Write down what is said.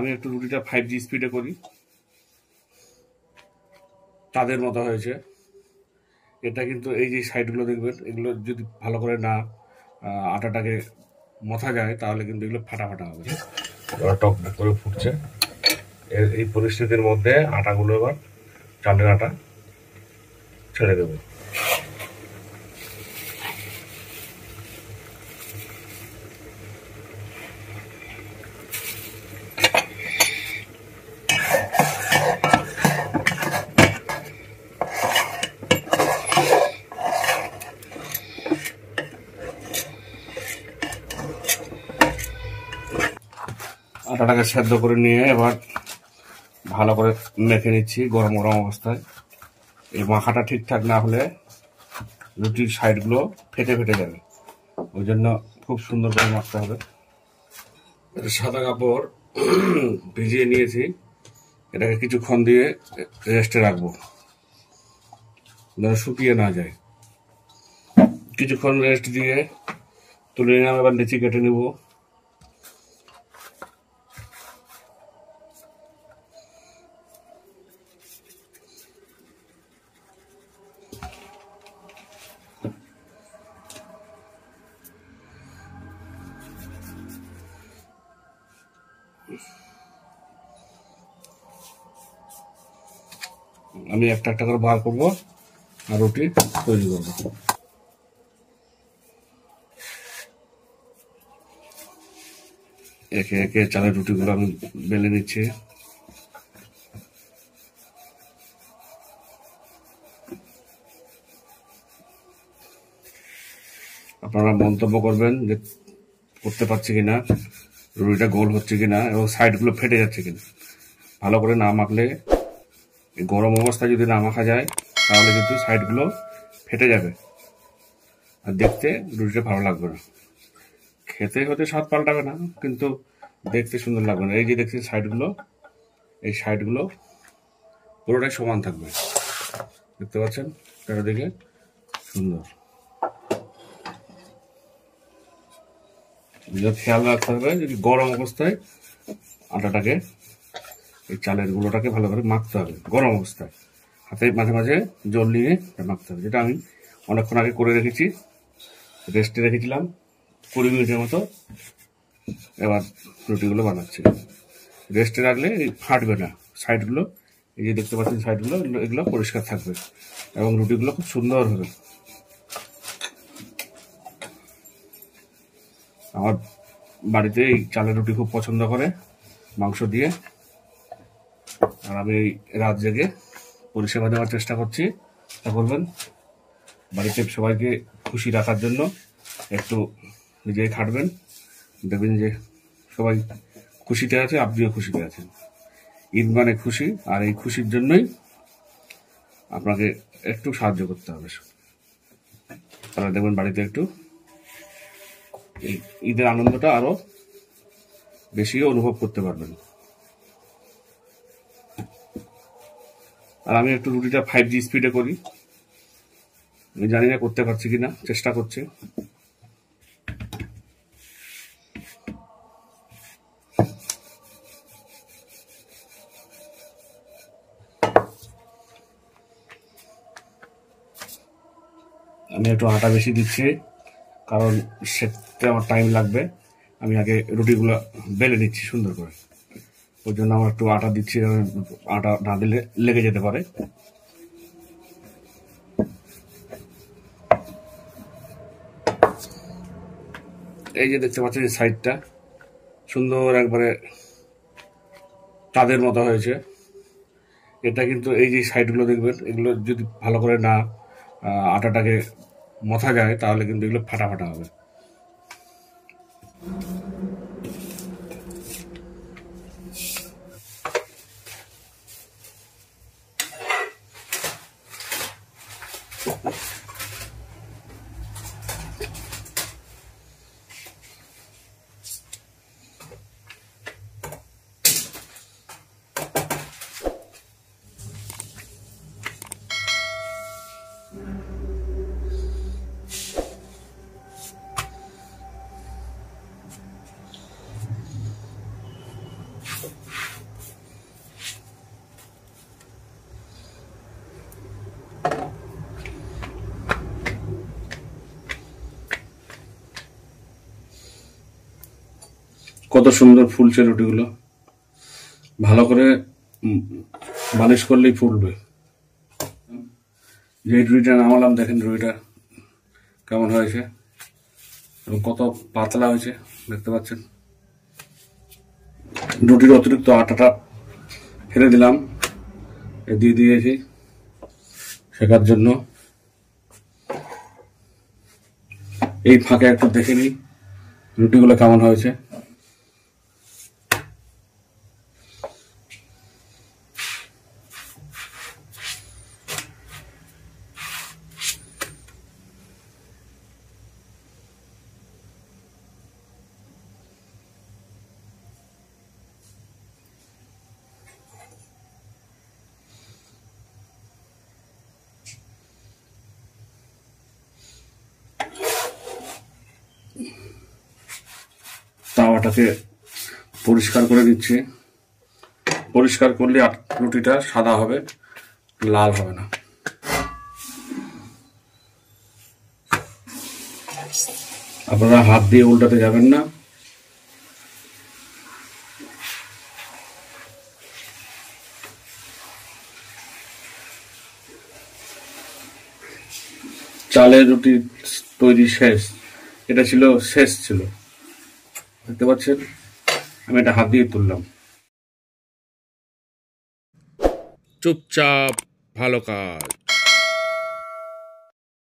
আমি একটু রুটিটা 5G স্পিডে করি, তাদের মতো হয়েছে। এটা কিন্তু এই যে সাইডগুলো দেখবেন, এগুলো যদি ভালো করে না আটাটাকে মথা যায় তাহলে কিন্তু এগুলো ফাটা ফাটা হবে। টক করে ফুটছে, এই পরিস্থিতির মধ্যে আটাগুলো এবার চালের আটা ছেড়ে দেবো। আটাটাকে সেদ্ধ করে নিয়ে এবার ভালো করে মেখে নিচ্ছি গরম গরম অবস্থায়। এই মাখাটা ঠিকঠাক না হলে রুটির সাইডগুলো ফেটে ফেটে যাবে, ওই জন্য খুব সুন্দর করে মাখতে হবে। সাদা কাপড় ভিজিয়ে নিয়েছি, এটাকে কিছুক্ষণ দিয়ে রেস্টে রাখবো যেন শুকিয়ে না যায়। কিছুক্ষণ রেস্ট দিয়ে তুলে নিলাম, এবার লিচি কেটে নেব। আমি একটা একটা করে বার করবো আর রুটি তৈরি করবো। একে একে চালের রুটিগুলো আমি বেলে নিচ্ছি। আপনারা মন্তব্য করবেন যে করতে পারছি কিনা, রুটিটা গোল হচ্ছে কিনা এবং সাইডগুলো ফেটে যাচ্ছে কিনা। ভালো করে না মাখলে, গরম অবস্থায় যদি না মাখা যায় তাহলে কিন্তু সাইডগুলো ফেটে যাবে আর দেখতে রুটিটা ভালো লাগবে না। খেতে হতে স্বাদ পাল্টাবে না, কিন্তু দেখতে সুন্দর লাগবে না। এই যে দেখছি সাইডগুলো, এই সাইডগুলো পুরোটাই সমান থাকবে, দেখতে পাচ্ছেন চারিদিকে সুন্দর। খেয়াল রাখতে হবে যদি গরম অবস্থায় আটাটাকে, এই চালের গুঁড়োটাকে ভালো করে মাখতে হবে গরম অবস্থায়, হাতে মাঝে মাঝে জল নিয়ে মাখতে হবে। যেটা আমি অনেকক্ষণ আগে করে রেখেছি, রেস্টে রেখেছিলাম 20 মিনিটের মতো। এবার রুটিগুলো বানাচ্ছি। রেস্টে রাখলে ফাটবে না সাইডগুলো, এই যে দেখতে পাচ্ছেন সাইডগুলো, এগুলো পরিষ্কার থাকবে এবং রুটিগুলো খুব সুন্দর হবে। আমার বাড়িতে এই চালের রুটি খুব পছন্দ করে মাংস দিয়ে, আর আমি রাত জেগে পরিষেবা দেওয়ার চেষ্টা করছি। তা করবেন, বাড়িতে সবাইকে খুশি রাখার জন্য একটু নিজেই খাটবেন, দেখবেন যে সবাই খুশিতে আছে, আপনিও খুশিতে আছেন। ঈদ মানে খুশি, আর এই খুশির জন্যই আপনাকে একটু সাহায্য করতে হবে। তাহলে দেখবেন বাড়িতে একটু এই ঈদের আনন্দটা আরো বেশি অনুভব করতে পারবেন। আর আমি একটু রুটিটা 5G স্পিডে করি, আমি জানি না করতে পারছি কিনা, চেষ্টা করছি। আমি একটু আটা বেশি দিচ্ছি কারণ সেটা আমার টাইম লাগবে। আমি আগে রুটিগুলো বেলে নিচ্ছি সুন্দর করে, ওই জন্য আমার একটু আটা দিচ্ছি, আটা না দিলে লেগে যেতে পারে। এই যে দেখতে পাচ্ছেন সাইডটা সুন্দর একবারে তাদের মতো হয়েছে। এটা কিন্তু এই যে সাইডগুলো দেখবেন, এগুলো যদি ভালো করে না আটাটাকে মথা যায় তাহলে কিন্তু এগুলো ফাটা ফাটা হবে। কত সুন্দর ফুলছে রুটিগুলো, ভালো করে মালিশ করলেই ফুলবে। যে রুটিটা নামালাম দেখেন রুটিটা কেমন হয়েছে এবং কত পাতলা হয়েছে দেখতে পাচ্ছেন। রুটির অতিরিক্ত আটাটা ফেলে দিলাম, দিয়ে দিয়েছি শেখার জন্য। এই ফাঁকে একটু দেখে নিই রুটিগুলো কেমন হয়েছে। তাওয়াটাকে পরিষ্কার করে দিচ্ছি। পরিষ্কার করলে রুটিটা সাদা হবে, লাল হবে না। আপনারা হাত দিয়ে উল্টাতে যাবেন না। চালের রুটি তৈরি শেষ, এটা ছিল শেষ ছিল, দেখতে পাচ্ছেন। আমি এটা হাত দিয়ে তুললাম। চুপচাপ ভালো কাজ।